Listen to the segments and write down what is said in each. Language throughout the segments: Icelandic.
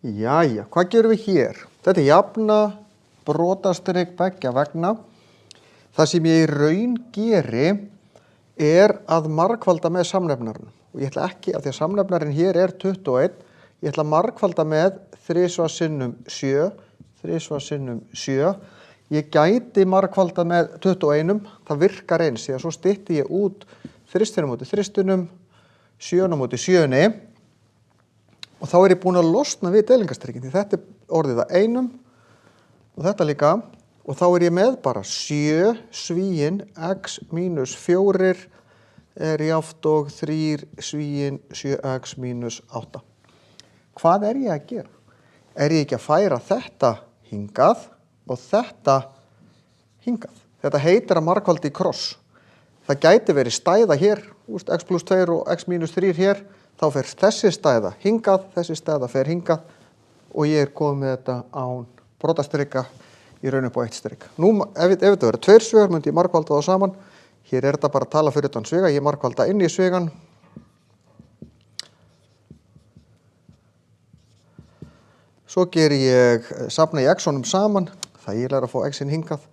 Jæja, hvað gerum við hér? Þetta jafna brotastrik beggja vegna. Það sem ég í raun geri að margfalda með samnefnarinn. Og ég ætla ekki, af því að samnefnarinn hér 21, ég ætla að margfalda með 3 sinnum 7, 3 sinnum 7. Ég gæti margfalda með 21, það virkar eins, því að svo stytti ég út þristinum móti þristinum, 7 móti 7. Og þá ég búin að losna við deilingastrikinn, því þetta orðið að 1 og þetta líka. Og þá ég með bara 7 svíinn x mínus 4 jafnt og 3 svíinn 7x mínus 8. Hvað ég að gera? Ég ekki að færa þetta hingað og þetta hingað? Þetta heitir að margfalda í kross. Það gæti verið stæða hér, x plus 2 og x mínus 3 hér, þá fer þessi stæða hingað, þessi stæða fer hingað og ég komið með þetta án brotastrika í raun upp á 1 strik. Nú, ef þetta verður 2 svegar, myndi ég margfalda þá saman. Hér þetta bara að tala fyrir utan svega, ég margfalda inn í svegan. Svo ég safna í x-unum saman, það ég að fá x-in hingað.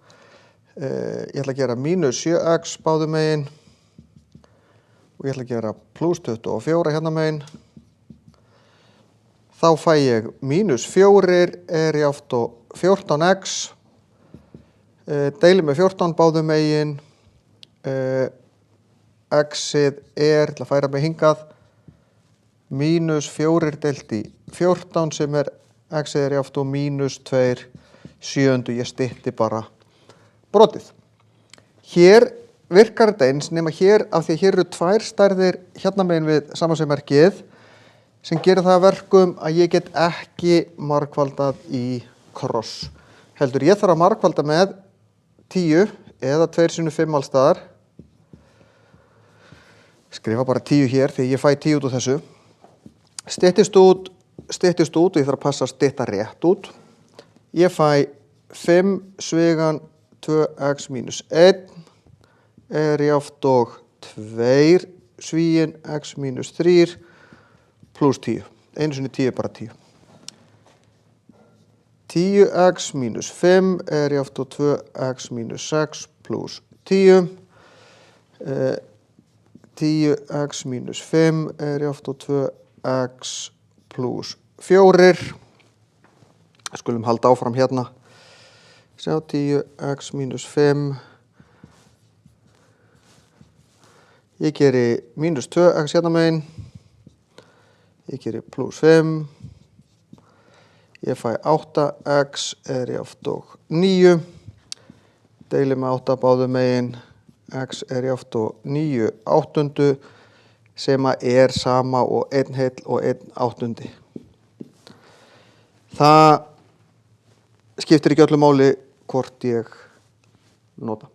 Ég ætla að gera mínus 7x báðu megin og ég ætla að gera plus 24 hérna megin. Þá fæ ég mínus 4 jafnt og 14x, deili með 14 báðu megin, x-ið til að færa mig hingað, mínus 4 deilt í 14 sem x-ið jafnt og mínus 2 7. Ég stytti bara brotið. Hér virkar þetta eins, nema hér, af því að hér eru 2 stærðir hérna megin við samansegmerkið, sem gerir það að verkum að ég get ekki margfaldað í kross. Heldur ég þarf að margfalda með 10 eða 2 sinnum 5 alls staðar. Skrifa bara 10 hér því ég fæ 10 út úr þessu. Styttist út og ég þarf að passa að stytta rétt út. Ég fæ 5 svigan 2x mínus 1 jafnt og 2 svíinn x mínus 3 plus 10. 1 sinni 10 bara 10. 10x mínus 5 jafnt og 2x mínus 6 plus 10. 10x mínus 5 jafnt og 2x plus 4. Skulum halda áfram hérna. Sjá 10x mínus 5. Ég geri mínus 2x hérna megin. Ég geri plus 5. Ég fæ 8x jafnt og 9. Deili með 8 báðu megin. X jafnt og 9 áttundu sem sama og 1 heill og 1 áttundi. Það skiptir ekki öllu máli hvort ég nota.